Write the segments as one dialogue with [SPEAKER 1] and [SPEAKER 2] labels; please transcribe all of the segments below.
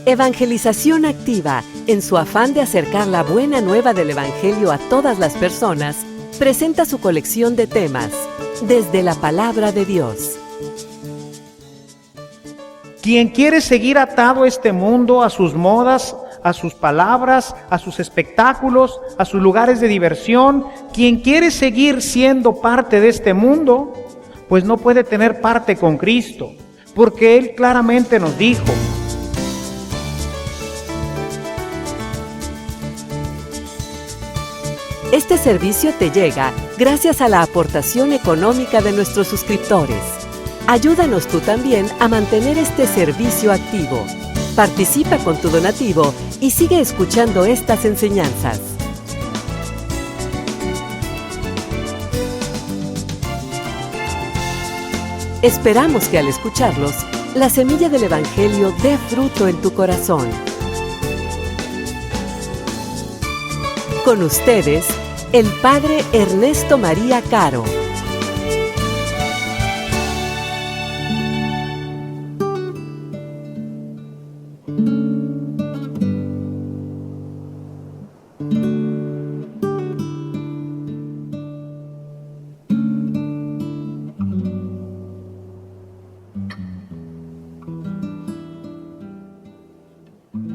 [SPEAKER 1] Evangelización Activa, en su afán de acercar la buena nueva del Evangelio a todas las personas, presenta su colección de temas, Desde la Palabra de Dios.
[SPEAKER 2] Quien quiere seguir atado a este mundo, a sus modas, a sus palabras, a sus espectáculos, a sus lugares de diversión, quien quiere seguir siendo parte de este mundo, pues no puede tener parte con Cristo, porque Él claramente nos dijo:
[SPEAKER 1] Este servicio te llega gracias a la aportación económica de nuestros suscriptores. Ayúdanos tú también a mantener este servicio activo. Participa con tu donativo y sigue escuchando estas enseñanzas. Esperamos que al escucharlos, la semilla del Evangelio dé fruto en tu corazón. Con ustedes, el Padre Ernesto María Caro.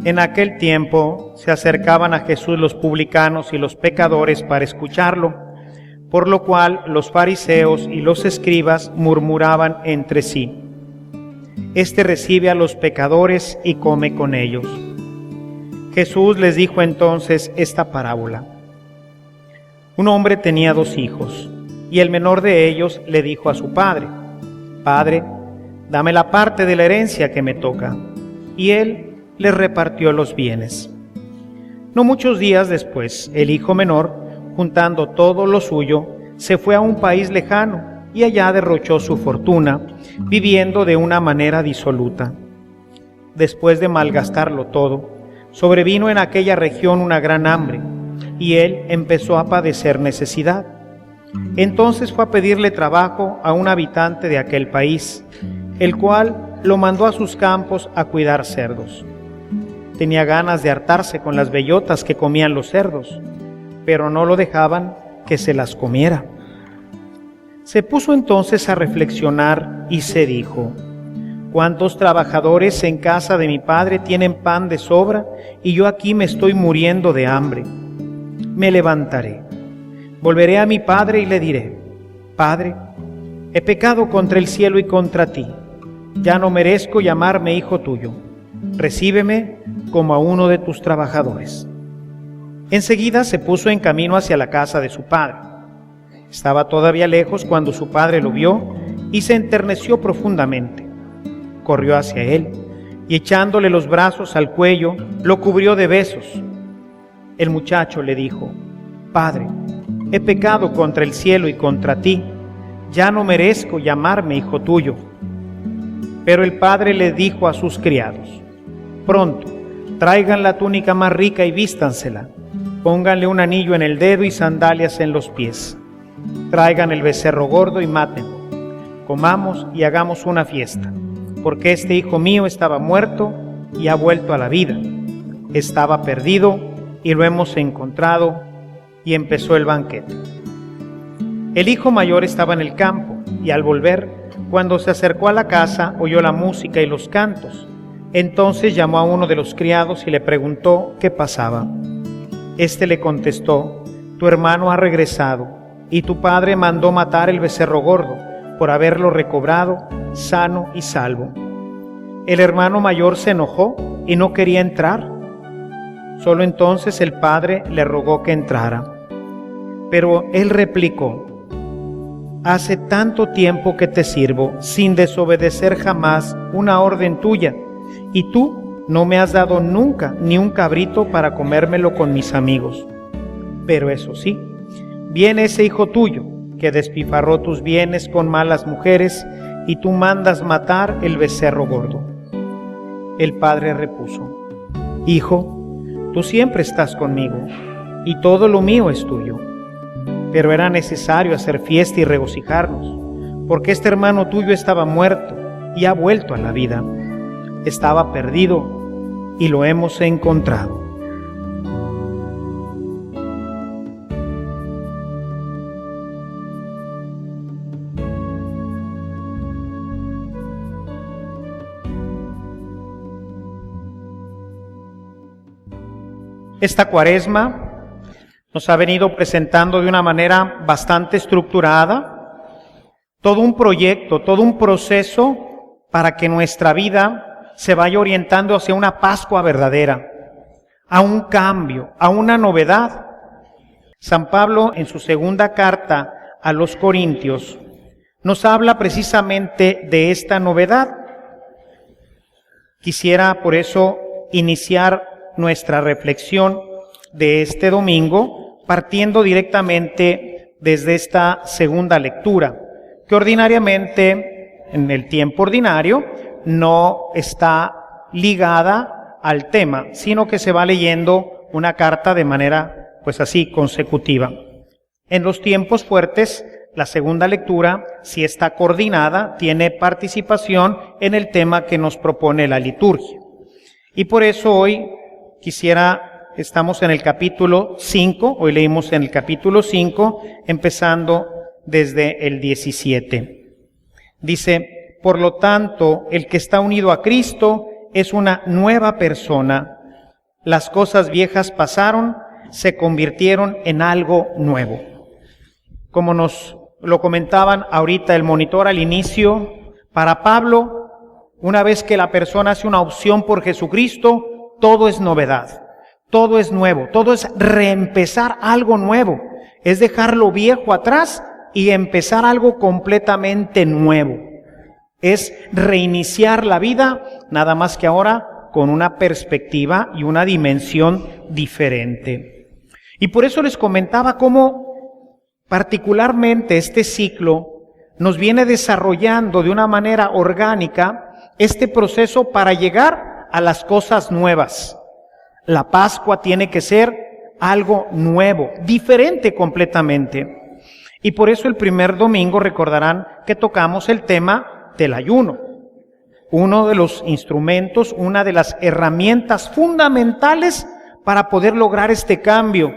[SPEAKER 2] En aquel tiempo se acercaban a Jesús los publicanos y los pecadores para escucharlo, por lo cual los fariseos y los escribas murmuraban entre sí: Este recibe a los pecadores y come con ellos. Jesús les dijo entonces esta parábola: Un hombre tenía 2 hijos, y el menor de ellos le dijo a su padre: Padre, dame la parte de la herencia que me toca. Y él les repartió los bienes. No muchos días después, el hijo menor, juntando todo lo suyo, se fue a un país lejano y allá derrochó su fortuna, viviendo de una manera disoluta. Después de malgastarlo todo, sobrevino en aquella región una gran hambre, y él empezó a padecer necesidad. Entonces fue a pedirle trabajo a un habitante de aquel país, el cual lo mandó a sus campos a cuidar cerdos. Tenía ganas de hartarse con las bellotas que comían los cerdos, pero no lo dejaban que se las comiera. Se puso entonces a reflexionar y se dijo: ¿Cuántos trabajadores en casa de mi padre tienen pan de sobra y yo aquí me estoy muriendo de hambre? Me levantaré, volveré a mi padre y le diré: Padre, he pecado contra el cielo y contra ti. Ya no merezco llamarme hijo tuyo. Recíbeme como a uno de tus trabajadores. Enseguida se puso en camino hacia la casa de su padre. Estaba todavía lejos cuando su padre lo vio y se enterneció profundamente. Corrió hacia él y echándole los brazos al cuello, lo cubrió de besos. El muchacho le dijo: Padre, he pecado contra el cielo y contra ti. Ya no merezco llamarme hijo tuyo. Pero el padre le dijo a sus criados: Pronto, traigan la túnica más rica y vístansela. Pónganle un anillo en el dedo y sandalias en los pies. Traigan el becerro gordo y mátenlo. Comamos y hagamos una fiesta, porque este hijo mío estaba muerto y ha vuelto a la vida. Estaba perdido y lo hemos encontrado. Y empezó el banquete. El hijo mayor estaba en el campo y al volver, cuando se acercó a la casa, oyó la música y los cantos. Entonces llamó a uno de los criados y le preguntó qué pasaba. Este le contestó: Tu hermano ha regresado, y tu padre mandó matar el becerro gordo, por haberlo recobrado sano y salvo. El hermano mayor se enojó y no quería entrar. Solo entonces el padre le rogó que entrara. Pero él replicó: Hace tanto tiempo que te sirvo, sin desobedecer jamás una orden tuya, y tú no me has dado nunca ni un cabrito para comérmelo con mis amigos. Pero eso sí, viene ese hijo tuyo, que despifarró tus bienes con malas mujeres, y tú mandas matar el becerro gordo. El padre repuso: Hijo, tú siempre estás conmigo, y todo lo mío es tuyo. Pero era necesario hacer fiesta y regocijarnos, porque este hermano tuyo estaba muerto y ha vuelto a la vida. Estaba perdido y lo hemos encontrado. Esta Cuaresma nos ha venido presentando de una manera bastante estructurada todo un proyecto, todo un proceso para que nuestra vida se vaya orientando hacia una Pascua verdadera, a un cambio, a una novedad. San Pablo, en su segunda carta a los Corintios, nos habla precisamente de esta novedad. Quisiera por eso iniciar nuestra reflexión de este domingo partiendo directamente desde esta segunda lectura, que ordinariamente, en el tiempo ordinario, no está ligada al tema, sino que se va leyendo una carta de manera, pues así, consecutiva. En los tiempos fuertes, la segunda lectura, si está coordinada, tiene participación en el tema que nos propone la liturgia. Y por eso hoy estamos en el capítulo 5, hoy leímos en el capítulo 5, empezando desde el 17. Dice: por lo tanto, el que está unido a Cristo es una nueva persona. Las cosas viejas pasaron, se convirtieron en algo nuevo. Como nos lo comentaban ahorita el monitor al inicio, para Pablo, una vez que la persona hace una opción por Jesucristo, todo es novedad, todo es nuevo, todo es reempezar algo nuevo, es dejar lo viejo atrás y empezar algo completamente nuevo. Es reiniciar la vida, nada más que ahora con una perspectiva y una dimensión diferente. Y por eso les comentaba cómo particularmente este ciclo nos viene desarrollando de una manera orgánica este proceso para llegar a las cosas nuevas. La Pascua tiene que ser algo nuevo, diferente completamente. Y por eso el primer domingo recordarán que tocamos el tema del ayuno. Uno de los instrumentos, una de las herramientas fundamentales para poder lograr este cambio.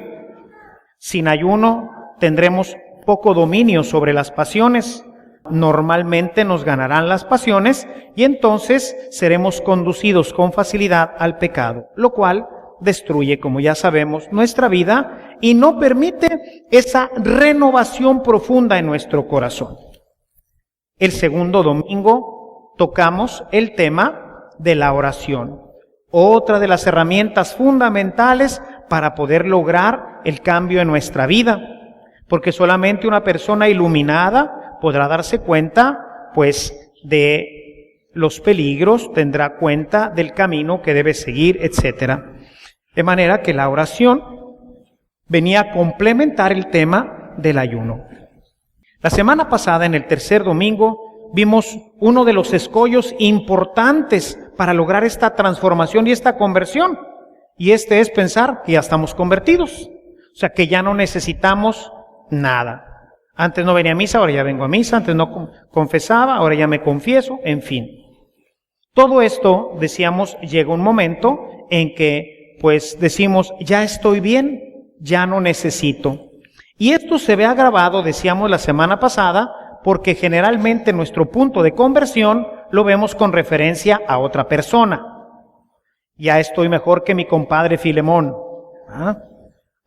[SPEAKER 2] Sin ayuno tendremos poco dominio sobre las pasiones. Normalmente nos ganarán las pasiones y entonces seremos conducidos con facilidad al pecado, lo cual destruye, como ya sabemos, nuestra vida y no permite esa renovación profunda en nuestro corazón. El segundo domingo tocamos el tema de la oración, otra de las herramientas fundamentales para poder lograr el cambio en nuestra vida, porque solamente una persona iluminada podrá darse cuenta, pues, de los peligros, tendrá cuenta del camino que debe seguir, etc. De manera que la oración venía a complementar el tema del ayuno. La semana pasada, en el tercer domingo, vimos uno de los escollos importantes para lograr esta transformación y esta conversión. Y este es pensar que ya estamos convertidos, o sea, que ya no necesitamos nada. Antes no venía a misa, ahora ya vengo a misa. Antes no confesaba, ahora ya me confieso, en fin. Todo esto, decíamos, llega un momento en que, pues, decimos, ya estoy bien, ya no necesito. Y esto se ve agravado, decíamos la semana pasada, porque generalmente nuestro punto de conversión lo vemos con referencia a otra persona. Ya estoy mejor que mi compadre Filemón.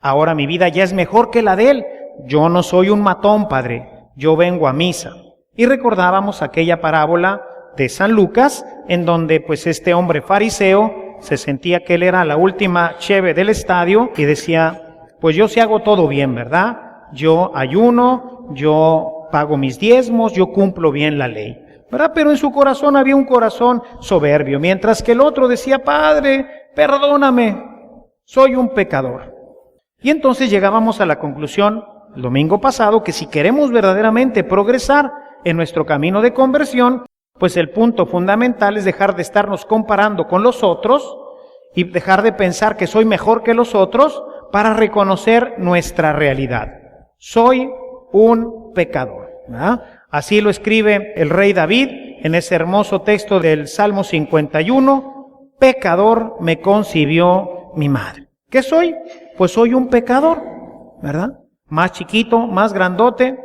[SPEAKER 2] Ahora mi vida ya es mejor que la de él. Yo no soy un matón, padre, yo vengo a misa. Y recordábamos aquella parábola de San Lucas, en donde pues este hombre fariseo se sentía que él era la última cheve del estadio y decía, pues yo sí hago todo bien, ¿verdad? Yo ayuno, yo pago mis diezmos, yo cumplo bien la ley, ¿verdad? Pero en su corazón había un corazón soberbio, mientras que el otro decía, Padre, perdóname, soy un pecador. Y entonces llegábamos a la conclusión el domingo pasado que si queremos verdaderamente progresar en nuestro camino de conversión, pues el punto fundamental es dejar de estarnos comparando con los otros y dejar de pensar que soy mejor que los otros para reconocer nuestra realidad. Soy un pecador, ¿verdad? Así lo escribe el rey David en ese hermoso texto del Salmo 51. pecador me concibió mi madre. ¿Qué soy? Pues soy un pecador, ¿verdad? Más chiquito, más grandote,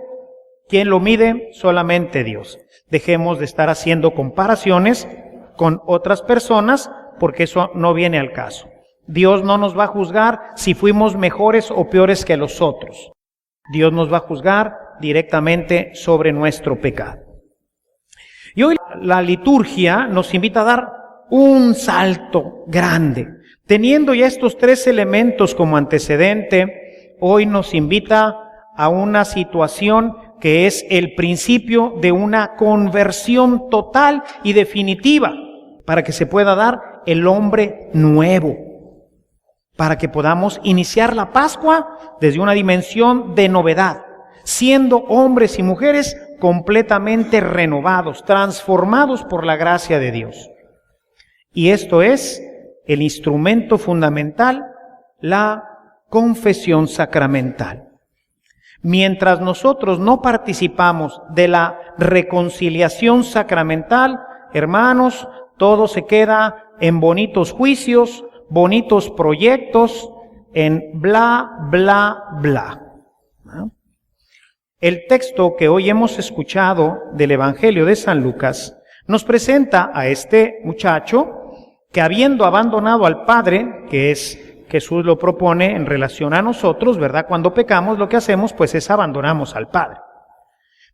[SPEAKER 2] ¿quién lo mide? Solamente Dios. Dejemos de estar haciendo comparaciones con otras personas, porque eso no viene al caso. Dios no nos va a juzgar si fuimos mejores o peores que los otros. Dios nos va a juzgar directamente sobre nuestro pecado. Y hoy la liturgia nos invita a dar un salto grande. Teniendo ya estos tres elementos como antecedente, hoy nos invita a una situación que es el principio de una conversión total y definitiva, para que se pueda dar el hombre nuevo, para que podamos iniciar la Pascua desde una dimensión de novedad, siendo hombres y mujeres completamente renovados, transformados por la gracia de Dios. Y esto es el instrumento fundamental, la confesión sacramental. Mientras nosotros no participamos de la reconciliación sacramental, hermanos, todo se queda en bonitos juicios, bonitos proyectos, en bla, bla, bla. ¿No? El texto que hoy hemos escuchado del Evangelio de San Lucas nos presenta a este muchacho que, habiendo abandonado al Padre, que es Jesús lo propone en relación a nosotros, ¿verdad? Cuando pecamos, lo que hacemos pues es abandonamos al Padre.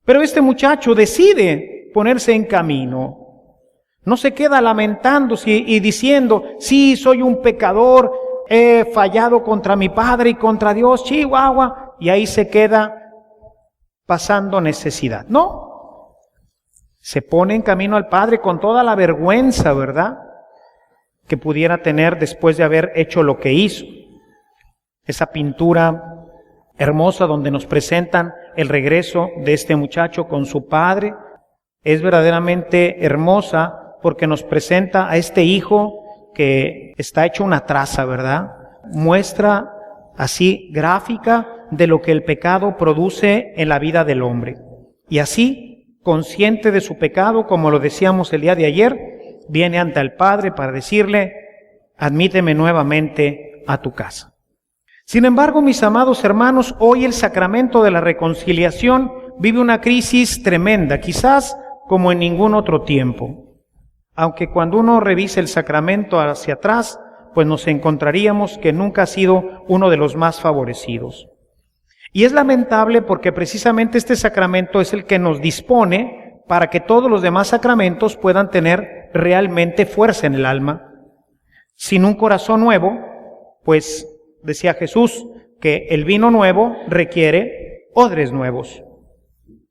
[SPEAKER 2] Pero este muchacho decide ponerse en camino. No se queda lamentándose y diciendo, sí, soy un pecador, he fallado contra mi Padre y contra Dios, chihuahua, y ahí se queda pasando necesidad. No, se pone en camino al Padre con toda la vergüenza, ¿verdad?, que pudiera tener después de haber hecho lo que hizo. Esa pintura hermosa donde nos presentan el regreso de este muchacho con su padre es verdaderamente hermosa, porque nos presenta a este hijo que está hecho una traza, ¿verdad? Muestra así gráfica de lo que el pecado produce en la vida del hombre. Y así, consciente de su pecado, como lo decíamos el día de ayer, viene ante el Padre para decirle, admíteme nuevamente a tu casa. Sin embargo, mis amados hermanos, hoy el sacramento de la reconciliación vive una crisis tremenda, quizás como en ningún otro tiempo. Aunque cuando uno revisa el sacramento hacia atrás, pues nos encontraríamos que nunca ha sido uno de los más favorecidos. Y es lamentable porque precisamente este sacramento es el que nos dispone para que todos los demás sacramentos puedan tener realmente fuerza en el alma. Sin un corazón nuevo, pues decía Jesús que el vino nuevo requiere odres nuevos.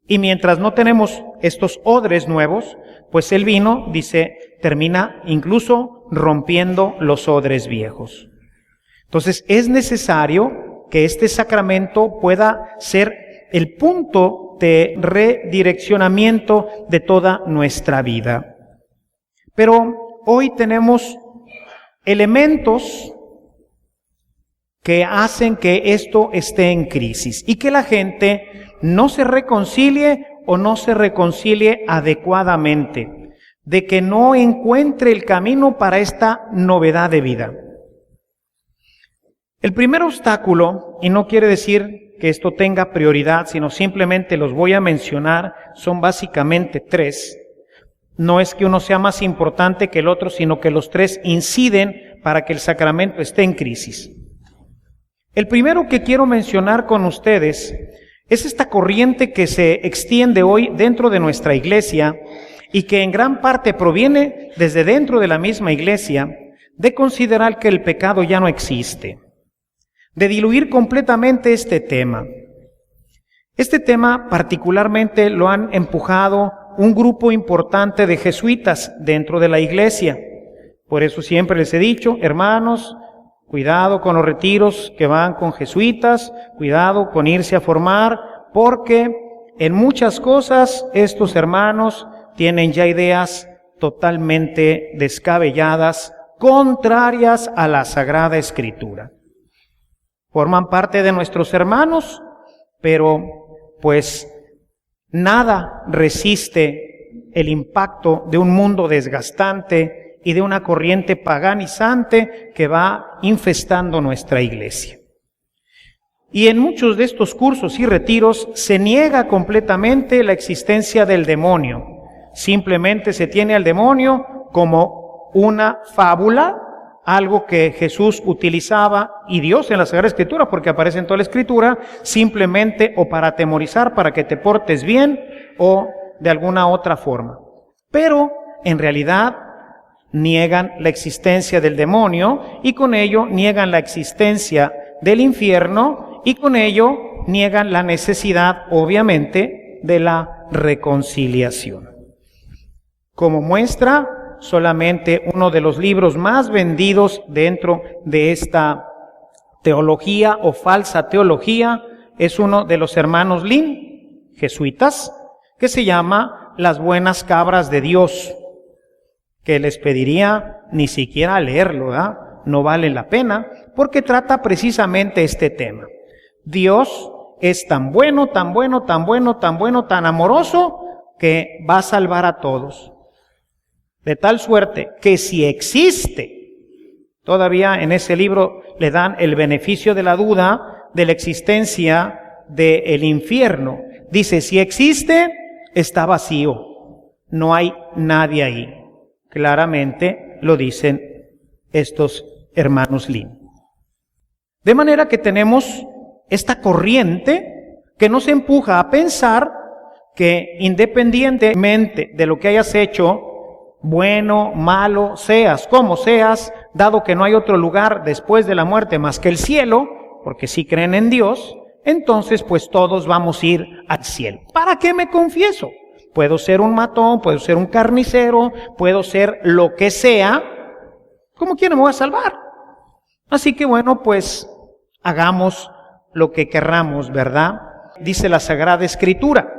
[SPEAKER 2] Y mientras no tenemos estos odres nuevos, pues el vino, dice, termina incluso rompiendo los odres viejos. Entonces es necesario que este sacramento pueda ser el punto de redireccionamiento de toda nuestra vida. Pero hoy tenemos elementos que hacen que esto esté en crisis y que la gente no se reconcilie o no se reconcilie adecuadamente, de que no encuentre el camino para esta novedad de vida. El primer obstáculo, y no quiere decir que esto tenga prioridad, sino simplemente los voy a mencionar, son básicamente tres. No es que uno sea más importante que el otro, sino que los tres inciden para que el sacramento esté en crisis. El primero que quiero mencionar con ustedes es esta corriente que se extiende hoy dentro de nuestra iglesia y que en gran parte proviene desde dentro de la misma iglesia, de considerar que el pecado ya no existe, de diluir completamente este tema. Este tema particularmente lo han empujado un grupo importante de jesuitas dentro de la iglesia. Por eso siempre les he dicho, hermanos, cuidado con los retiros que van con jesuitas, cuidado con irse a formar, porque en muchas cosas estos hermanos tienen ya ideas totalmente descabelladas, contrarias a la Sagrada Escritura. Forman parte de nuestros hermanos, pero pues nada resiste el impacto de un mundo desgastante y de una corriente paganizante que va infestando nuestra iglesia. Y en muchos de estos cursos y retiros se niega completamente la existencia del demonio. Simplemente se tiene al demonio como una fábula, algo que Jesús utilizaba y Dios en la Sagrada Escritura, porque aparece en toda la Escritura, simplemente o para atemorizar, para que te portes bien o de alguna otra forma. Pero en realidad niegan la existencia del demonio y con ello niegan la existencia del infierno y con ello niegan la necesidad, obviamente, de la reconciliación. Como muestra, solamente uno de los libros más vendidos dentro de esta teología o falsa teología es uno de los hermanos Lin, jesuitas, que se llama Las Buenas Cabras de Dios, que les pediría ni siquiera leerlo, ¿verdad? No vale la pena, porque trata precisamente este tema. Dios es tan bueno, tan bueno, tan bueno, tan bueno, tan amoroso, que va a salvar a todos. De tal suerte que si existe, todavía en ese libro le dan el beneficio de la duda de la existencia del infierno. Dice, si existe, está vacío, no hay nadie ahí. Claramente lo dicen estos hermanos Lin. De manera que tenemos esta corriente que nos empuja a pensar que independientemente de lo que hayas hecho, bueno, malo, seas como seas, dado que no hay otro lugar después de la muerte más que el cielo, porque si creen en Dios, entonces pues todos vamos a ir al cielo. ¿Para qué me confieso? Puedo ser un matón, puedo ser un carnicero, puedo ser lo que sea, ¿cómo quiera me voy a salvar? Así que bueno, pues hagamos lo que querramos, ¿verdad? Dice la Sagrada Escritura,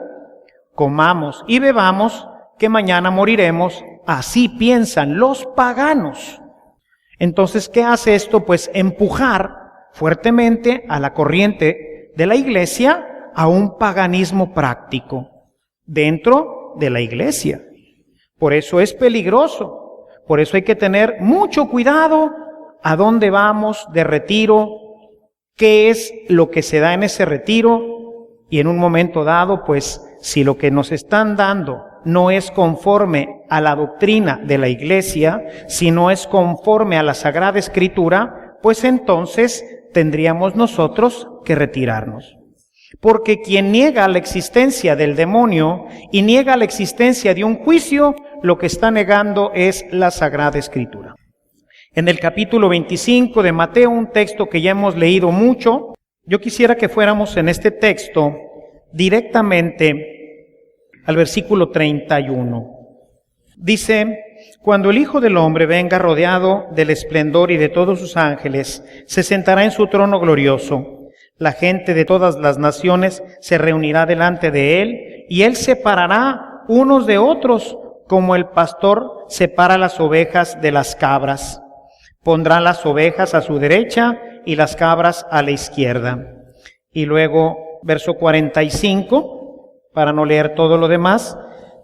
[SPEAKER 2] comamos y bebamos, que mañana moriremos, así piensan los paganos. Entonces, ¿qué hace esto? Pues empujar fuertemente a la corriente de la iglesia a un paganismo práctico dentro de la iglesia. Por eso es peligroso, por eso hay que tener mucho cuidado a dónde vamos de retiro, qué es lo que se da en ese retiro y en un momento dado, pues si lo que nos están dando no es conforme a la doctrina de la iglesia, si no es conforme a la Sagrada Escritura, pues entonces tendríamos nosotros que retirarnos. Porque quien niega la existencia del demonio y niega la existencia de un juicio, lo que está negando es la Sagrada Escritura. En el capítulo 25 de Mateo, un texto que ya hemos leído mucho, yo quisiera que fuéramos en este texto directamente al versículo 31. Dice, cuando el Hijo del Hombre venga rodeado del esplendor y de todos sus ángeles, se sentará en su trono glorioso. La gente de todas las naciones se reunirá delante de él, y él separará unos de otros, como el pastor separa las ovejas de las cabras. Pondrá las ovejas a su derecha y las cabras a la izquierda. Y luego, verso 45, para no leer todo lo demás,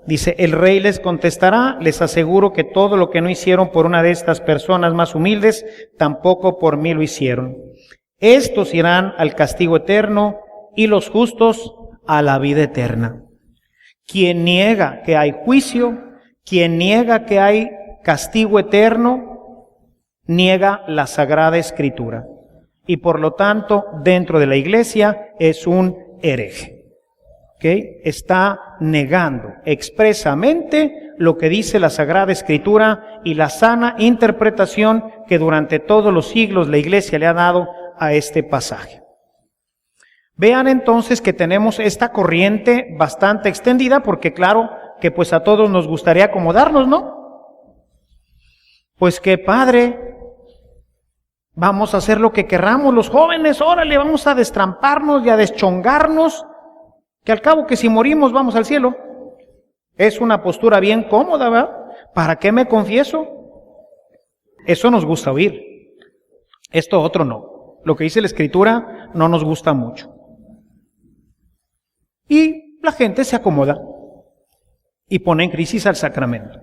[SPEAKER 2] dice, el rey les contestará, les aseguro que todo lo que no hicieron por una de estas personas más humildes, tampoco por mí lo hicieron. Estos irán al castigo eterno y los justos a la vida eterna. Quien niega que hay juicio, quien niega que hay castigo eterno, niega la Sagrada Escritura. Y por lo tanto, dentro de la iglesia es un hereje. ¿Okay? Está negando expresamente lo que dice la Sagrada Escritura y la sana interpretación que durante todos los siglos la iglesia le ha dado a este pasaje. Vean entonces que tenemos esta corriente bastante extendida, porque claro que pues a todos nos gustaría acomodarnos, ¿no? Pues qué padre, vamos a hacer lo que querramos los jóvenes, órale, vamos a destramparnos y a deschongarnos, que al cabo que si morimos vamos al cielo. Es una postura bien cómoda, ¿verdad? ¿Para qué me confieso? Eso nos gusta oír. Esto otro no. Lo que dice la Escritura no nos gusta mucho. Y la gente se acomoda y pone en crisis al sacramento.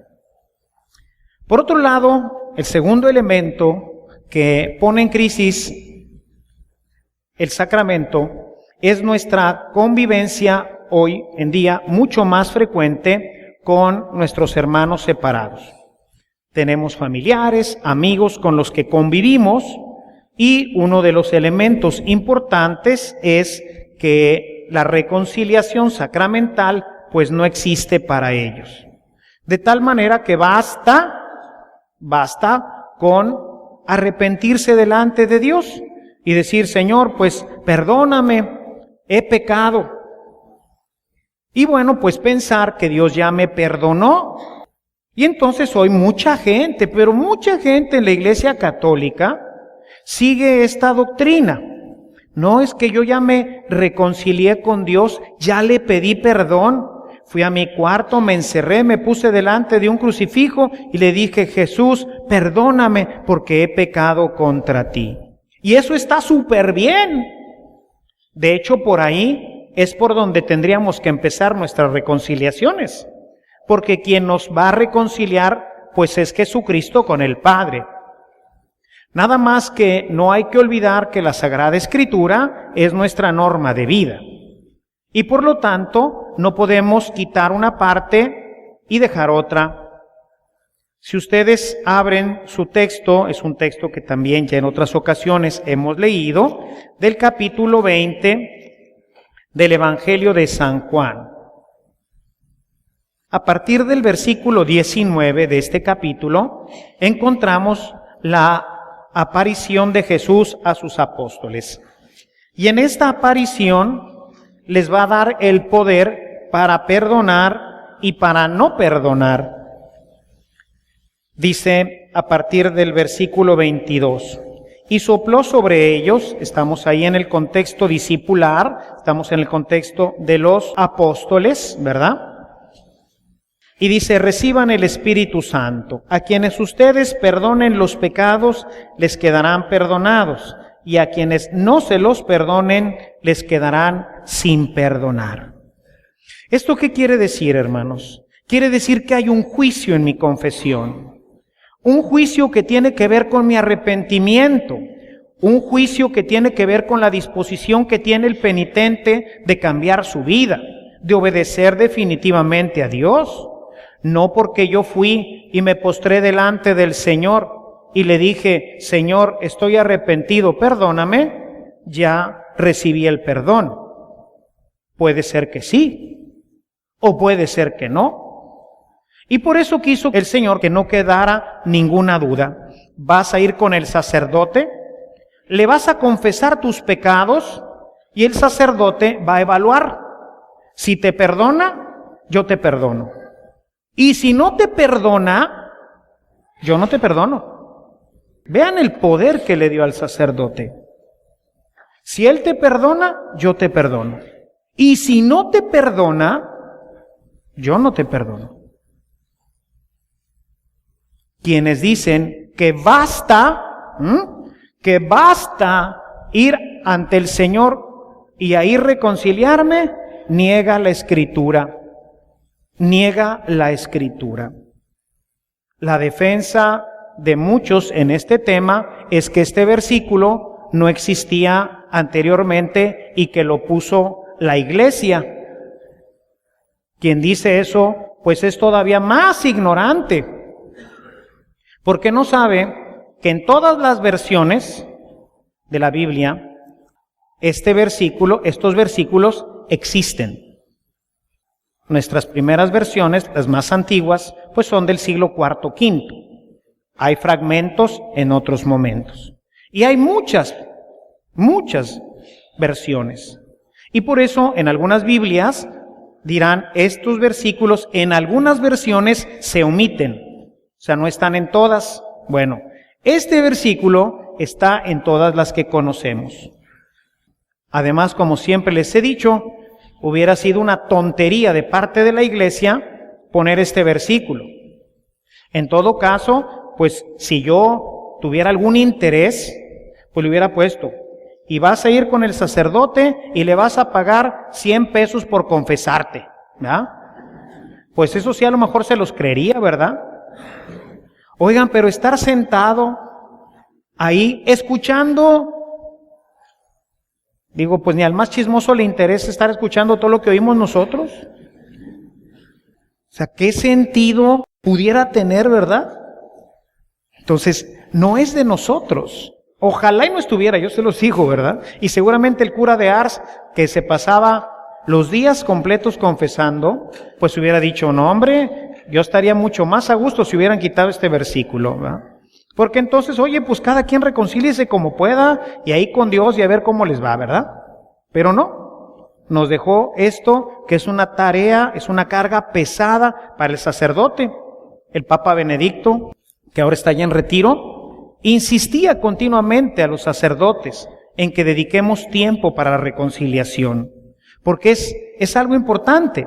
[SPEAKER 2] Por otro lado, el segundo elemento que pone en crisis el sacramento es nuestra convivencia hoy en día mucho más frecuente con nuestros hermanos separados. Tenemos familiares, amigos con los que convivimos, y uno de los elementos importantes es que la reconciliación sacramental pues no existe para ellos. De tal manera que basta con arrepentirse delante de Dios y decir: Señor, pues perdóname, he pecado. Y bueno, pues pensar que Dios ya me perdonó. Y entonces hoy mucha gente, pero mucha gente en la Iglesia Católica sigue esta doctrina. No, es que yo ya me reconcilié con Dios, ya le pedí perdón, fui a mi cuarto, me encerré, me puse delante de un crucifijo y le dije: Jesús, perdóname porque he pecado contra ti. Y eso está súper bien. De hecho, por ahí es por donde tendríamos que empezar nuestras reconciliaciones, porque quien nos va a reconciliar pues es Jesucristo con el Padre. Nada más que no hay que olvidar que la Sagrada Escritura es nuestra norma de vida. Y por lo tanto, no podemos quitar una parte y dejar otra. Si ustedes abren su texto, es un texto que también ya en otras ocasiones hemos leído, del capítulo 20 del Evangelio de San Juan. A partir del versículo 19 de este capítulo, encontramos la aparición de Jesús a sus apóstoles. Y en esta aparición les va a dar el poder para perdonar y para no perdonar. Dice a partir del versículo 22, y sopló sobre ellos, estamos ahí en el contexto discipular, estamos en el contexto de los apóstoles, ¿verdad? Y dice: reciban el Espíritu Santo. A quienes ustedes perdonen los pecados, les quedarán perdonados. Y a quienes no se los perdonen, les quedarán sin perdonar. ¿Esto qué quiere decir, hermanos? Quiere decir que hay un juicio en mi confesión. Un juicio que tiene que ver con mi arrepentimiento. Un juicio que tiene que ver con la disposición que tiene el penitente de cambiar su vida, de obedecer definitivamente a Dios. No porque yo fui y me postré delante del Señor y le dije: Señor, estoy arrepentido, perdóname, ya recibí el perdón. Puede ser que sí, o puede ser que no. Y por eso quiso el Señor que no quedara ninguna duda. Vas a ir con el sacerdote, le vas a confesar tus pecados y el sacerdote va a evaluar. Si te perdona, yo te perdono. Y si no te perdona, yo no te perdono. Vean el poder que le dio al sacerdote. Si él te perdona, yo te perdono. Y si no te perdona, yo no te perdono. Quienes dicen que basta ir ante el Señor y ahí reconciliarme, niega la Escritura. Niega la Escritura. La defensa de muchos en este tema es que este versículo no existía anteriormente y que lo puso la Iglesia. Quien dice eso, pues es todavía más ignorante, porque no sabe que en todas las versiones de la Biblia, estos versículos existen. Nuestras primeras versiones, las más antiguas, pues son del siglo IV, V. Hay fragmentos en otros momentos. Y hay muchas versiones. Y por eso en algunas Biblias dirán: estos versículos en algunas versiones se omiten. O sea, no están en todas. Bueno, este versículo está en todas las que conocemos. Además, como siempre les he dicho, hubiera sido una tontería de parte de la Iglesia poner este versículo. En todo caso, pues si yo tuviera algún interés, pues lo hubiera puesto: y vas a ir con el sacerdote y le vas a pagar 100 pesos por confesarte, ¿verdad? Pues eso sí, a lo mejor se los creería, ¿verdad? Oigan, pero estar sentado ahí escuchando, digo, pues ni al más chismoso le interesa estar escuchando todo lo que oímos nosotros. O sea, ¿qué sentido pudiera tener, verdad? Entonces, no es de nosotros. Ojalá y no estuviera, yo se los digo, ¿verdad? Y seguramente el cura de Ars, que se pasaba los días completos confesando, pues hubiera dicho, no hombre, yo estaría mucho más a gusto si hubieran quitado este versículo, ¿verdad? Porque entonces, oye, pues cada quien reconcíliese como pueda y ahí con Dios y a ver cómo les va, ¿verdad? Pero no, nos dejó esto que es una tarea, es una carga pesada para el sacerdote. El Papa Benedicto, que ahora está ya en retiro, insistía continuamente a los sacerdotes en que dediquemos tiempo para la reconciliación, porque es algo importante,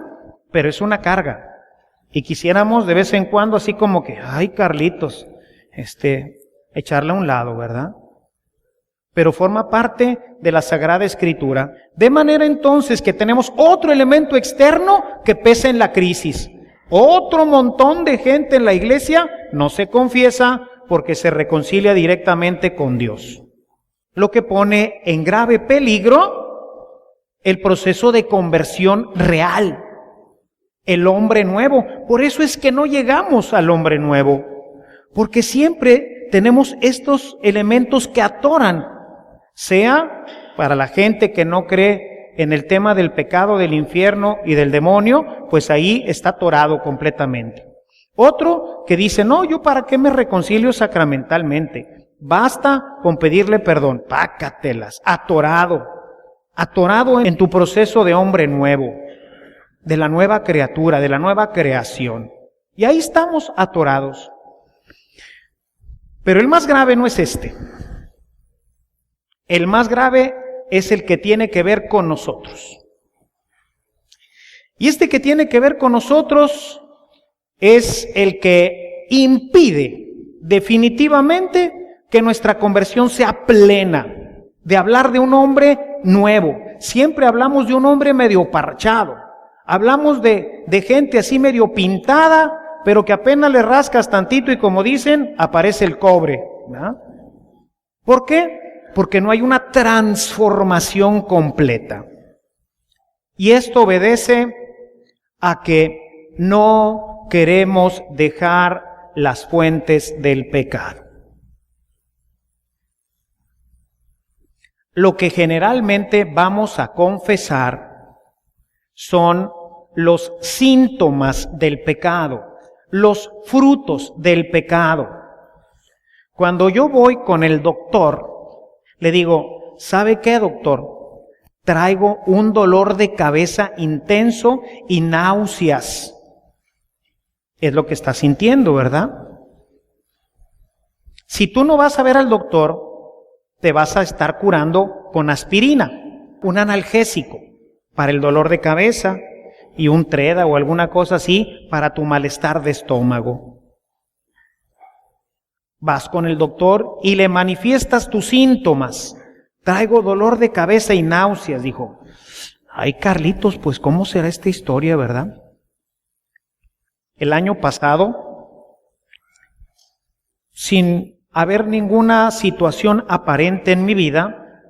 [SPEAKER 2] pero es una carga. Y quisiéramos de vez en cuando así como que, ay Carlitos, echarla a un lado, ¿verdad? Pero forma parte de la Sagrada Escritura, de manera entonces que tenemos otro elemento externo que pesa en la crisis. Otro montón de gente en la iglesia no se confiesa porque se reconcilia directamente con Dios, lo que pone en grave peligro el proceso de conversión real, el hombre nuevo. Por eso es que no llegamos al hombre nuevo, porque siempre tenemos estos elementos que atoran, sea para la gente que no cree en el tema del pecado, del infierno y del demonio, pues ahí está atorado completamente. Otro que dice, no, yo para qué me reconcilio sacramentalmente, basta con pedirle perdón. Pácatelas, atorado en tu proceso de hombre nuevo, de la nueva criatura, de la nueva creación. Y ahí estamos atorados. Pero el más grave no es este. El más grave es el que tiene que ver con nosotros. Y este que tiene que ver con nosotros es el que impide definitivamente que nuestra conversión sea plena. De hablar de un hombre nuevo. Siempre hablamos de un hombre medio parchado. Hablamos de gente así medio pintada, pero que apenas le rascas tantito y como dicen, aparece el cobre, ¿verdad? ¿Por qué? Porque no hay una transformación completa. Y esto obedece a que no queremos dejar las fuentes del pecado. Lo que generalmente vamos a confesar son los síntomas del pecado, los frutos del pecado. Cuando yo voy con el doctor, le digo, ¿sabe qué, doctor? Traigo un dolor de cabeza intenso y náuseas. Es lo que está sintiendo, ¿verdad? Si tú no vas a ver al doctor, te vas a estar curando con aspirina, un analgésico para el dolor de cabeza y un Treda o alguna cosa así para tu malestar de estómago. Vas con el doctor y le manifiestas tus síntomas. Traigo dolor de cabeza y náuseas, dijo. Ay, Carlitos, pues ¿cómo será esta historia, verdad? El año pasado, sin haber ninguna situación aparente en mi vida,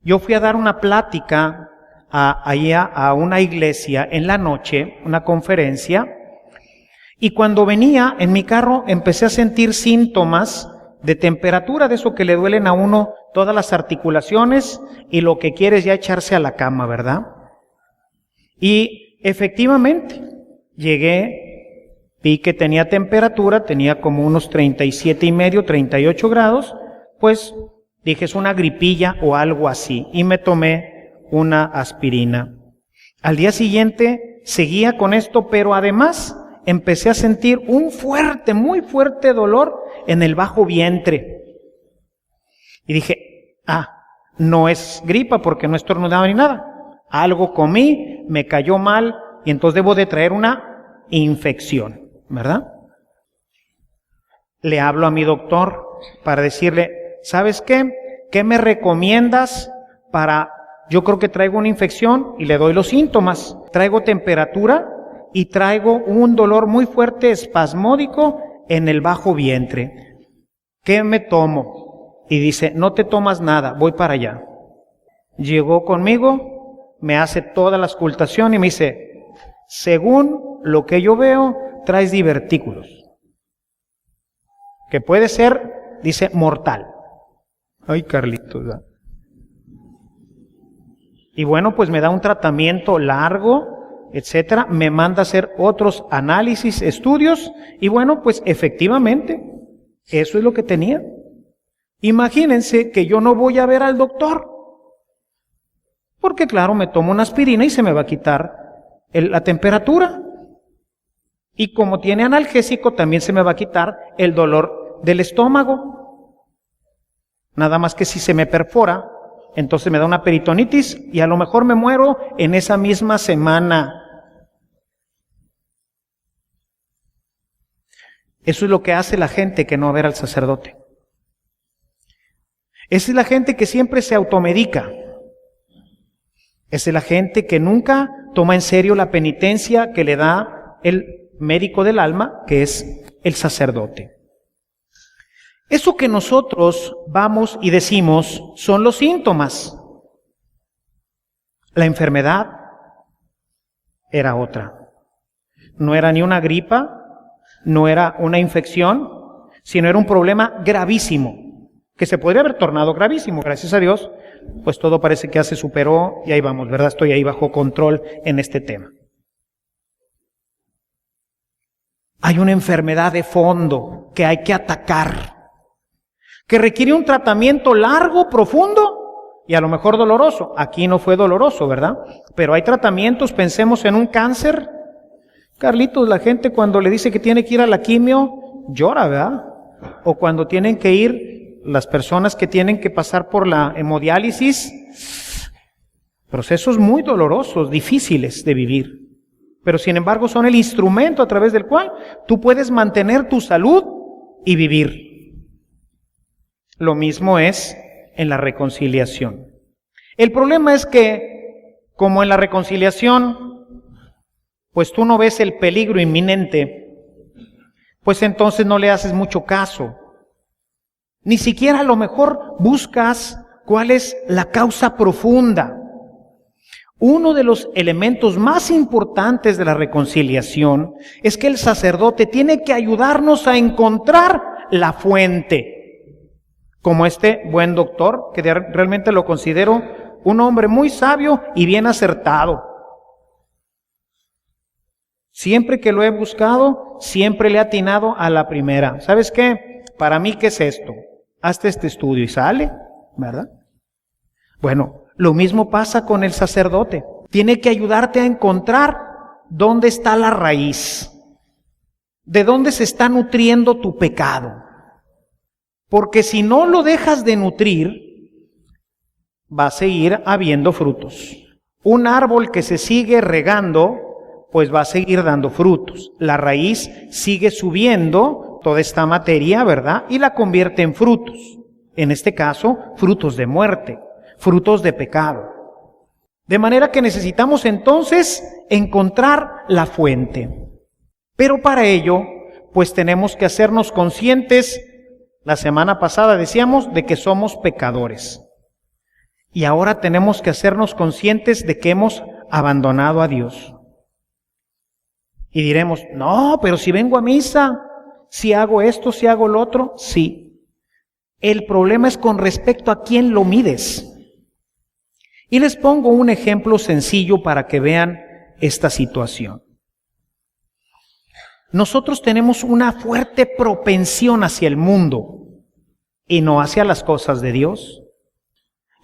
[SPEAKER 2] yo fui a dar una plática allá a una iglesia en la noche, una conferencia, y cuando venía en mi carro empecé a sentir síntomas de temperatura, de eso que le duelen a uno todas las articulaciones y lo que quiere es ya echarse a la cama, ¿verdad? Y efectivamente, llegué, vi que tenía temperatura, tenía como unos 37,5, 38 grados, pues dije es una gripilla o algo así y me tomé una aspirina. Al día siguiente seguía con esto, pero además empecé a sentir un fuerte, muy fuerte dolor en el bajo vientre. Y dije, no es gripa porque no estornudaba ni nada. Algo comí, me cayó mal y entonces debo de traer una infección, ¿verdad? Le hablo a mi doctor para decirle, ¿sabes qué? ¿Qué me recomiendas para...? Yo creo que traigo una infección y le doy los síntomas. Traigo temperatura y traigo un dolor muy fuerte espasmódico en el bajo vientre. ¿Qué me tomo? Y dice, no te tomas nada, voy para allá. Llegó conmigo, me hace toda la auscultación y me dice, según lo que yo veo, traes divertículos. Que puede ser, dice, mortal. Ay, Carlitos, ¿verdad? Y bueno, pues me da un tratamiento largo, etcétera, me manda a hacer otros análisis, estudios, y bueno, pues efectivamente, eso es lo que tenía. Imagínense que yo no voy a ver al doctor, porque claro, me tomo una aspirina y se me va a quitar la temperatura. Y como tiene analgésico, también se me va a quitar el dolor del estómago. Nada más que si se me perfora, entonces me da una peritonitis y a lo mejor me muero en esa misma semana. Eso es lo que hace la gente que no va a ver al sacerdote. Esa es la gente que siempre se automedica. Esa es la gente que nunca toma en serio la penitencia que le da el médico del alma, que es el sacerdote. Eso que nosotros vamos y decimos son los síntomas. La enfermedad era otra. No era ni una gripa, no era una infección, sino era un problema gravísimo, que se podría haber tornado gravísimo. Gracias a Dios, pues todo parece que ya se superó y ahí vamos, ¿verdad? Estoy ahí bajo control en este tema. Hay una enfermedad de fondo que hay que atacar, que requiere un tratamiento largo, profundo y a lo mejor doloroso. Aquí no fue doloroso, ¿verdad? Pero hay tratamientos, pensemos en un cáncer. Carlitos, la gente cuando le dice que tiene que ir a la quimio, llora, ¿verdad? O cuando tienen que ir, las personas que tienen que pasar por la hemodiálisis, procesos muy dolorosos, difíciles de vivir. Pero sin embargo son el instrumento a través del cual tú puedes mantener tu salud y vivir. Lo mismo es en la reconciliación. El problema es que, como en la reconciliación, pues tú no ves el peligro inminente, pues entonces no le haces mucho caso. Ni siquiera a lo mejor buscas cuál es la causa profunda. Uno de los elementos más importantes de la reconciliación es que el sacerdote tiene que ayudarnos a encontrar la fuente. Como este buen doctor, que realmente lo considero un hombre muy sabio y bien acertado. Siempre que lo he buscado, siempre le he atinado a la primera. ¿Sabes qué? Para mí, ¿qué es esto? Hazte este estudio y sale, ¿verdad? Bueno, lo mismo pasa con el sacerdote. Tiene que ayudarte a encontrar dónde está la raíz, de dónde se está nutriendo tu pecado. Porque si no lo dejas de nutrir, va a seguir habiendo frutos. Un árbol que se sigue regando, pues va a seguir dando frutos. La raíz sigue subiendo toda esta materia, ¿verdad? Y la convierte en frutos. En este caso, frutos de muerte, frutos de pecado. De manera que necesitamos entonces encontrar la fuente. Pero para ello, pues tenemos que hacernos conscientes. La semana pasada decíamos de que somos pecadores. Y ahora tenemos que hacernos conscientes de que hemos abandonado a Dios. Y diremos, no, pero si vengo a misa, si hago esto, si hago lo otro, sí. El problema es con respecto a quién lo mides. Y les pongo un ejemplo sencillo para que vean esta situación. Nosotros tenemos una fuerte propensión hacia el mundo y no hacia las cosas de Dios.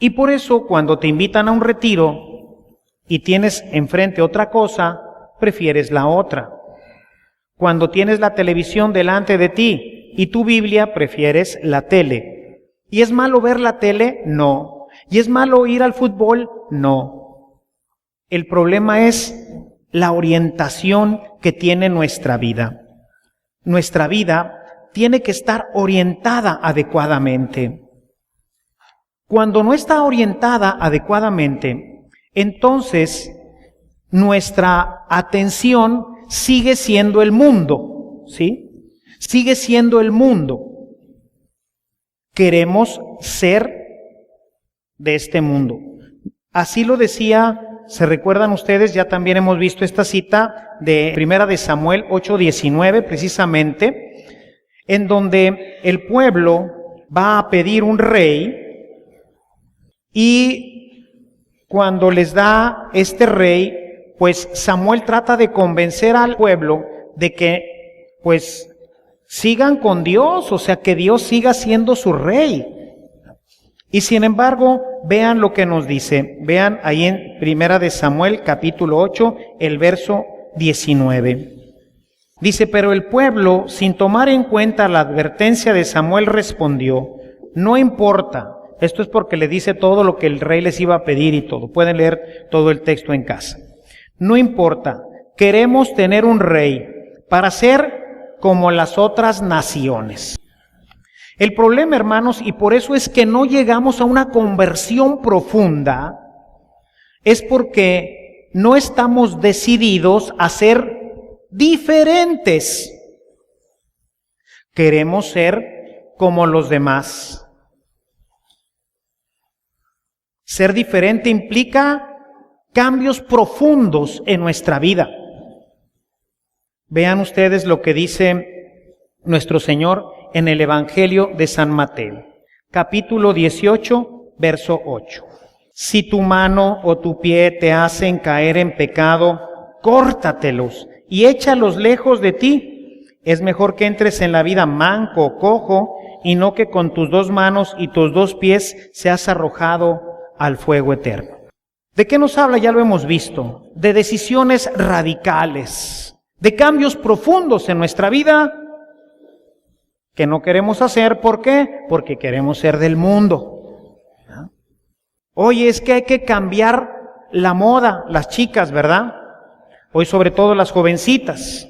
[SPEAKER 2] Y por eso cuando te invitan a un retiro y tienes enfrente otra cosa, prefieres la otra. Cuando tienes la televisión delante de ti y tu Biblia, prefieres la tele. ¿Y es malo ver la tele? No. ¿Y es malo ir al fútbol? No. El problema es la orientación que tiene nuestra vida. Nuestra vida tiene que estar orientada adecuadamente. Cuando no está orientada adecuadamente, entonces nuestra atención sigue siendo el mundo, ¿sí? Sigue siendo el mundo. Queremos ser de este mundo. Así lo decía, ¿se recuerdan ustedes? Ya también hemos visto esta cita de Primera de Samuel 8:19, precisamente, en donde el pueblo va a pedir un rey y cuando les da este rey, pues Samuel trata de convencer al pueblo de que pues sigan con Dios, o sea, que Dios siga siendo su rey. Y sin embargo, vean lo que nos dice. Vean ahí en Primera de Samuel, capítulo 8, el verso 19. Dice, pero el pueblo, sin tomar en cuenta la advertencia de Samuel, respondió, no importa. Esto es porque le dice todo lo que el rey les iba a pedir y todo. Pueden leer todo el texto en casa. No importa, queremos tener un rey para ser como las otras naciones. El problema, hermanos, y por eso es que no llegamos a una conversión profunda, es porque no estamos decididos a ser diferentes. Queremos ser como los demás. Ser diferente implica cambios profundos en nuestra vida. Vean ustedes lo que dice nuestro Señor en el Evangelio de San Mateo, capítulo 18, verso 8. Si tu mano o tu pie te hacen caer en pecado, córtatelos y échalos lejos de ti. Es mejor que entres en la vida manco o cojo y no que con tus dos manos y tus dos pies seas arrojado al fuego eterno. ¿De qué nos habla? Ya lo hemos visto. De decisiones radicales, de cambios profundos en nuestra vida que no queremos hacer. ¿Por qué? Porque queremos ser del mundo. Oye, es que hay que cambiar la moda, las chicas, ¿verdad? Hoy sobre todo las jovencitas.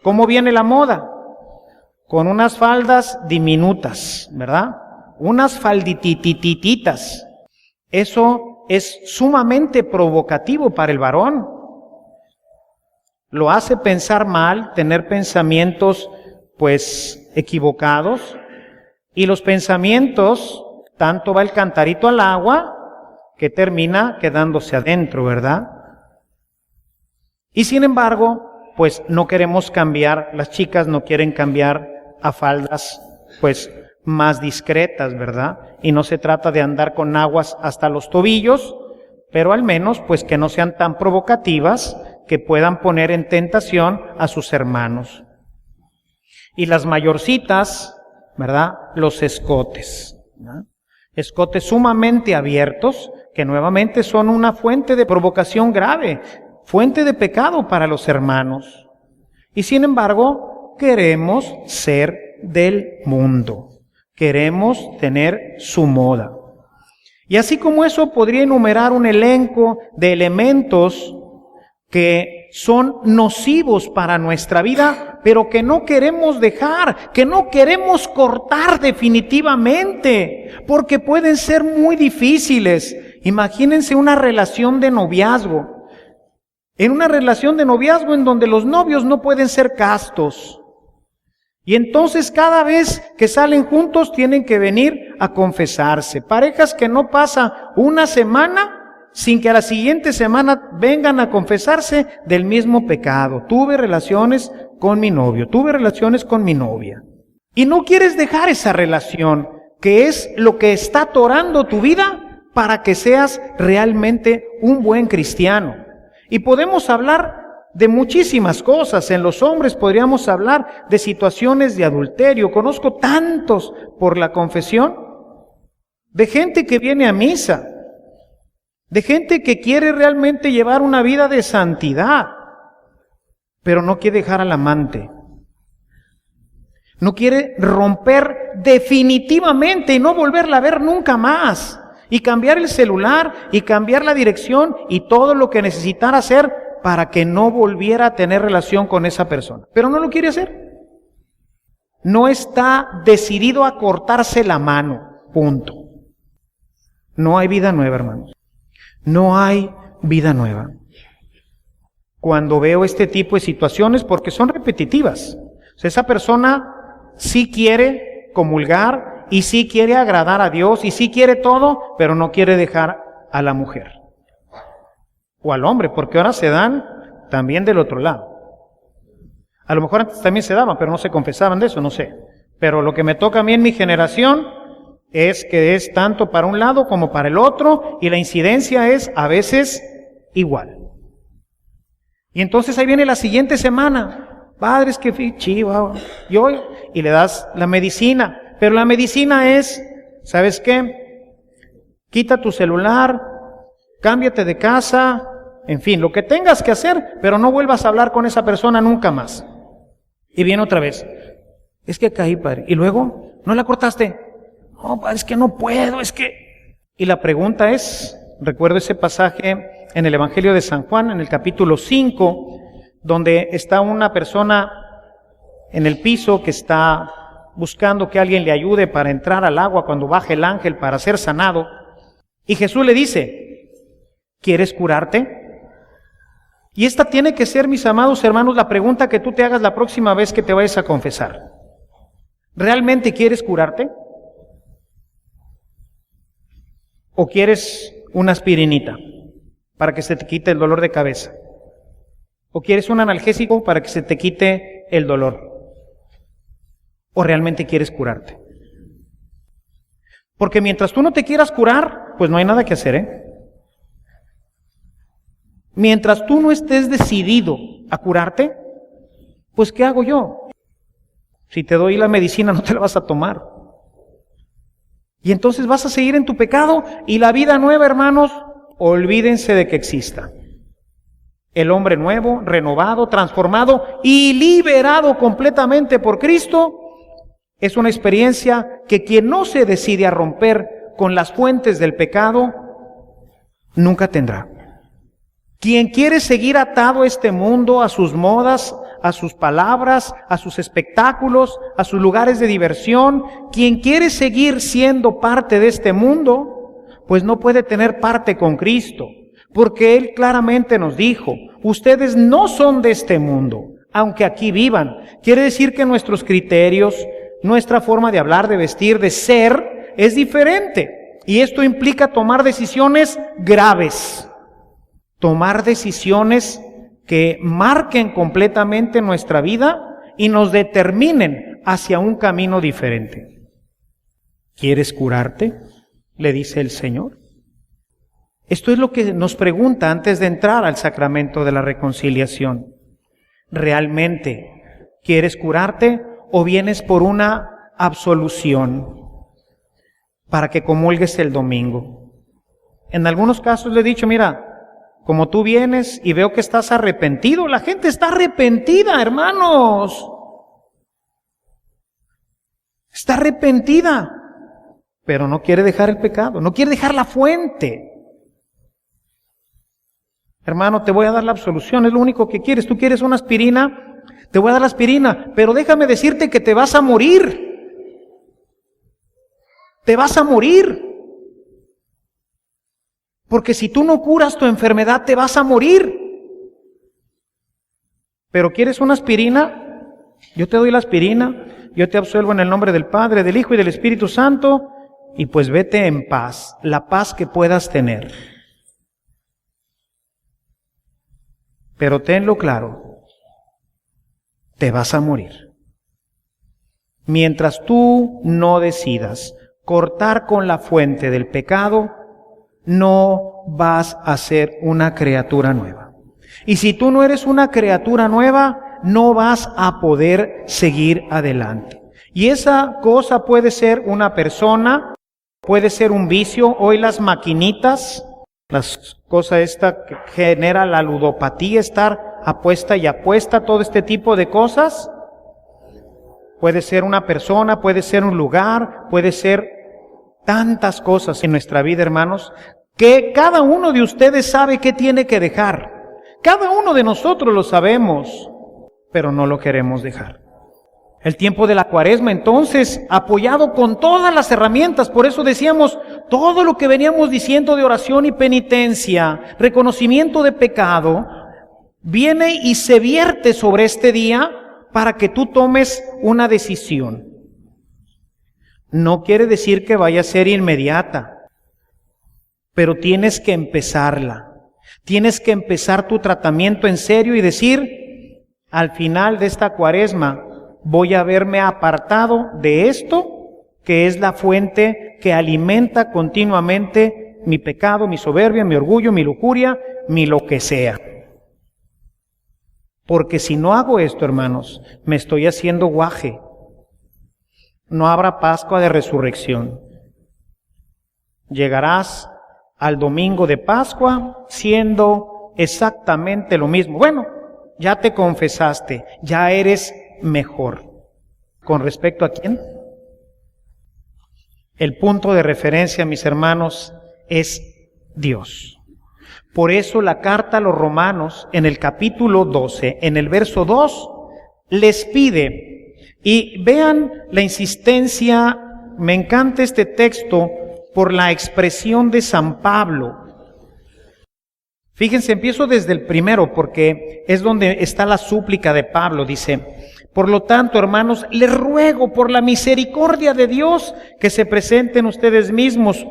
[SPEAKER 2] ¿Cómo viene la moda? Con unas faldas diminutas, ¿verdad? Unas faldititititas. Eso es sumamente provocativo para el varón. Lo hace pensar mal, tener pensamientos pues equivocados, y los pensamientos, tanto va el cantarito al agua que termina quedándose adentro, ¿verdad? Y sin embargo, pues no queremos cambiar, las chicas no quieren cambiar a faldas pues más discretas, ¿verdad? Y no se trata de andar con aguas hasta los tobillos, pero al menos pues que no sean tan provocativas que puedan poner en tentación a sus hermanos. Y las mayorcitas, ¿verdad? Los escotes, ¿no? Escotes sumamente abiertos, que nuevamente son una fuente de provocación grave, fuente de pecado para los hermanos. Y sin embargo, queremos ser del mundo. Queremos tener su moda. Y así como eso, podría enumerar un elenco de elementos que son nocivos para nuestra vida, pero que no queremos dejar, que no queremos cortar definitivamente, porque pueden ser muy difíciles. Imagínense una relación de noviazgo. En una relación de noviazgo en donde los novios no pueden ser castos. Y entonces cada vez que salen juntos tienen que venir a confesarse. Parejas que no pasa una semana sin que a la siguiente semana vengan a confesarse del mismo pecado. Tuve relaciones con mi novio, tuve relaciones con mi novia. Y no quieres dejar esa relación, que es lo que está atorando tu vida para que seas realmente un buen cristiano. Y podemos hablar de muchísimas cosas. En los hombres podríamos hablar de situaciones de adulterio. Conozco tantos por la confesión, de gente que viene a misa, de gente que quiere realmente llevar una vida de santidad, pero no quiere dejar al amante. No quiere romper definitivamente y no volverla a ver nunca más. Y cambiar el celular y cambiar la dirección y todo lo que necesitara hacer para que no volviera a tener relación con esa persona. Pero no lo quiere hacer. No está decidido a cortarse la mano. Punto. No hay vida nueva, hermanos. No hay vida nueva. Cuando veo este tipo de situaciones, porque son repetitivas. O sea, esa persona sí quiere comulgar y sí quiere agradar a Dios y sí quiere todo, pero no quiere dejar a la mujer o al hombre, porque ahora se dan también del otro lado. A lo mejor antes también se daban, pero no se confesaban de eso, no sé. Pero lo que me toca a mí en mi generación es que es tanto para un lado como para el otro, y la incidencia es a veces igual. Y entonces ahí viene la siguiente semana. Padre, es que fui chiva, y le das la medicina. Pero la medicina es, ¿sabes qué? Quita tu celular, cámbiate de casa, en fin, lo que tengas que hacer, pero no vuelvas a hablar con esa persona nunca más. Y viene otra vez. Es que caí, padre. Y luego, ¿no la cortaste? No, padre, es que no puedo, es que... Y la pregunta es, recuerdo ese pasaje en el Evangelio de San Juan, en el capítulo 5, donde está una persona en el piso que está buscando que alguien le ayude para entrar al agua cuando baje el ángel para ser sanado. Y Jesús le dice, ¿quieres curarte? Y esta tiene que ser, mis amados hermanos, la pregunta que tú te hagas la próxima vez que te vayas a confesar. ¿Realmente quieres curarte? ¿O quieres una aspirinita para que se te quite el dolor de cabeza? ¿O quieres un analgésico para que se te quite el dolor? ¿O realmente quieres curarte? Porque mientras tú no te quieras curar, pues no hay nada que hacer, ¿eh? Mientras tú no estés decidido a curarte, pues ¿qué hago yo? Si te doy la medicina no te la vas a tomar. Y entonces vas a seguir en tu pecado, y la vida nueva, hermanos, olvídense de que exista. El hombre nuevo, renovado, transformado y liberado completamente por Cristo es una experiencia que quien no se decide a romper con las fuentes del pecado nunca tendrá. Quien quiere seguir atado a este mundo, a sus modas, a sus palabras, a sus espectáculos, a sus lugares de diversión, quien quiere seguir siendo parte de este mundo, pues no puede tener parte con Cristo, porque Él claramente nos dijo, ustedes no son de este mundo, aunque aquí vivan. Quiere decir que nuestros criterios, nuestra forma de hablar, de vestir, de ser, es diferente. Y esto implica tomar decisiones graves. Tomar decisiones que marquen completamente nuestra vida y nos determinen hacia un camino diferente. ¿Quieres curarte?, le dice el Señor. Esto es lo que nos pregunta antes de entrar al sacramento de la reconciliación. ¿Realmente quieres curarte o vienes por una absolución para que comulgues el domingo? En algunos casos le he dicho, mira, como tú vienes y veo que estás arrepentido, la gente está arrepentida, hermanos. Está arrepentida, pero no quiere dejar el pecado, no quiere dejar la fuente. Hermano, te voy a dar la absolución, es lo único que quieres. ¿Tú quieres una aspirina? Te voy a dar la aspirina, pero déjame decirte que te vas a morir. Te vas a morir. Porque si tú no curas tu enfermedad, te vas a morir. Pero ¿quieres una aspirina? Yo te doy la aspirina, yo te absuelvo en el nombre del Padre, del Hijo y del Espíritu Santo, y pues vete en paz, la paz que puedas tener. Pero tenlo claro, te vas a morir. Mientras tú no decidas cortar con la fuente del pecado, no vas a ser una criatura nueva. Y si tú no eres una criatura nueva, no vas a poder seguir adelante. Y esa cosa puede ser una persona, puede ser un vicio. Hoy las maquinitas, las cosas esta que genera la ludopatía, estar apuesta y apuesta, todo este tipo de cosas. Puede ser una persona, puede ser un lugar, puede ser tantas cosas en nuestra vida, hermanos, que cada uno de ustedes sabe qué tiene que dejar. Cada uno de nosotros lo sabemos, pero no lo queremos dejar. El tiempo de la Cuaresma, entonces, apoyado con todas las herramientas, por eso decíamos, todo lo que veníamos diciendo de oración y penitencia, reconocimiento de pecado, viene y se vierte sobre este día para que tú tomes una decisión. No quiere decir que vaya a ser inmediata, pero tienes que empezarla. Tienes que empezar tu tratamiento en serio y decir, al final de esta cuaresma, voy a haberme apartado de esto, que es la fuente que alimenta continuamente mi pecado, mi soberbia, mi orgullo, mi lujuria, mi lo que sea. Porque si no hago esto, hermanos, me estoy haciendo guaje. No habrá Pascua de Resurrección. Llegarás al domingo de Pascua siendo exactamente lo mismo. Bueno, ya te confesaste, ya eres mejor. ¿Con respecto a quién? El punto de referencia, mis hermanos, es Dios. Por eso la carta a los Romanos, en el capítulo 12, en el verso 2, les pide, y vean la insistencia, me encanta este texto por la expresión de San Pablo. Fíjense, empiezo desde el primero porque es donde está la súplica de Pablo. Dice, por lo tanto, hermanos, les ruego por la misericordia de Dios que se presenten ustedes mismos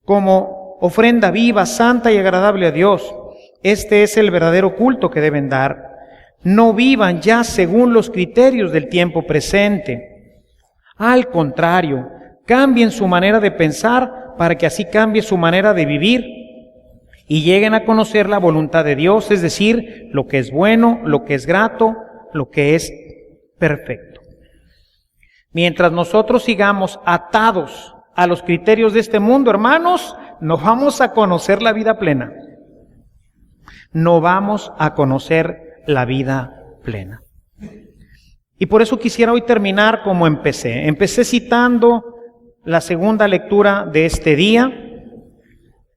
[SPEAKER 2] como ofrenda viva, santa y agradable a Dios. Este es el verdadero culto que deben dar. No vivan ya según los criterios del tiempo presente. Al contrario, cambien su manera de pensar para que así cambie su manera de vivir y lleguen a conocer la voluntad de Dios, es decir, lo que es bueno, lo que es grato, lo que es perfecto. Mientras nosotros sigamos atados a los criterios de este mundo, hermanos, no vamos a conocer la vida plena. No vamos a conocer la vida plena. Y por eso quisiera hoy terminar como empecé. Empecé citando la segunda lectura de este día,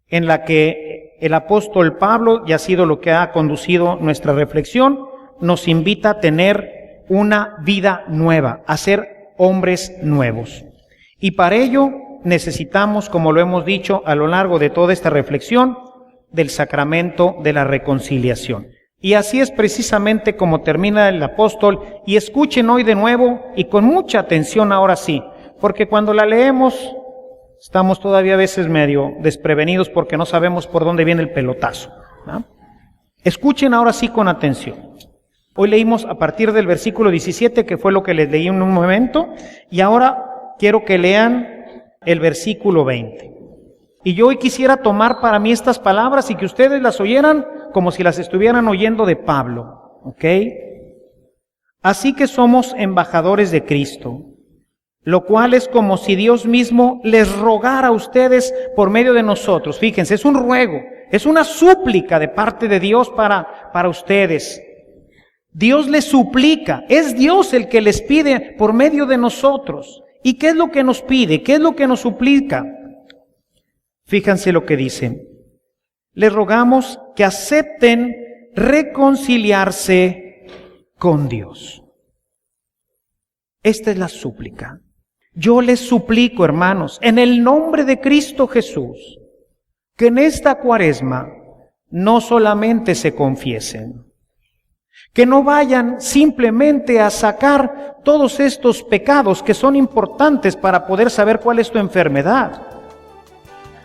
[SPEAKER 2] en la que el apóstol Pablo, y ha sido lo que ha conducido nuestra reflexión, nos invita a tener una vida nueva, a ser hombres nuevos. Y para ello necesitamos, como lo hemos dicho a lo largo de toda esta reflexión, del sacramento de la reconciliación. Y así es precisamente como termina el apóstol, y escuchen hoy de nuevo y con mucha atención ahora sí, porque cuando la leemos estamos todavía a veces medio desprevenidos porque no sabemos por dónde viene el pelotazo, ¿no? Escuchen ahora sí con atención. Hoy leímos a partir del versículo 17, que fue lo que les leí en un momento, y ahora quiero que lean el versículo 20. Y yo hoy quisiera tomar para mí estas palabras y que ustedes las oyeran como si las estuvieran oyendo de Pablo, ¿ok? Así que somos embajadores de Cristo, lo cual es como si Dios mismo les rogara a ustedes por medio de nosotros. Fíjense, es un ruego, es una súplica de parte de Dios para ustedes. Dios les suplica, es Dios el que les pide por medio de nosotros. ¿Y qué es lo que nos pide? ¿Qué es lo que nos suplica? Fíjense lo que dice. Les rogamos que acepten reconciliarse con Dios. Esta es la súplica. Yo les suplico, hermanos, en el nombre de Cristo Jesús, que en esta cuaresma no solamente se confiesen, que no vayan simplemente a sacar todos estos pecados que son importantes para poder saber cuál es tu enfermedad,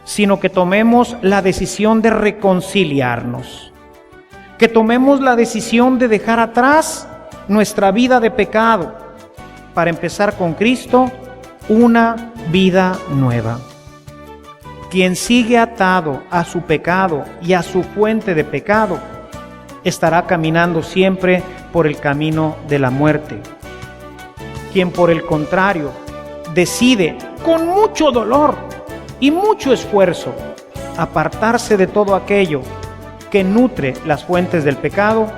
[SPEAKER 2] sino que tomemos la decisión de reconciliarnos, que tomemos la decisión de dejar atrás nuestra vida de pecado para empezar con Cristo una vida nueva. Quien sigue atado a su pecado y a su fuente de pecado estará caminando siempre por el camino de la muerte. Quien por el contrario decide con mucho dolor y mucho esfuerzo apartarse de todo aquello que nutre las fuentes del pecado,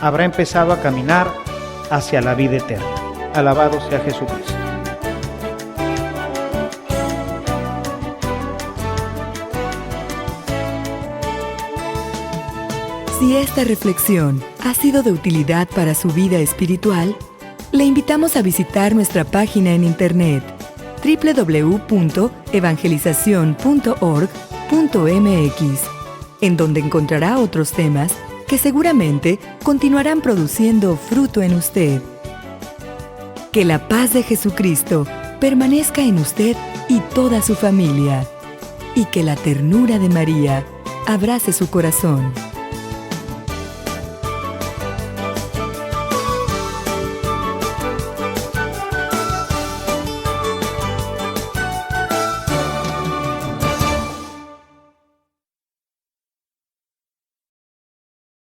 [SPEAKER 2] habrá empezado a caminar hacia la vida eterna. Alabado sea Jesucristo.
[SPEAKER 3] Si esta reflexión ha sido de utilidad para su vida espiritual, le invitamos a visitar nuestra página en internet www.evangelizacion.org.mx, en donde encontrará otros temas que seguramente continuarán produciendo fruto en usted. Que la paz de Jesucristo permanezca en usted y toda su familia, y que la ternura de María abrace su corazón.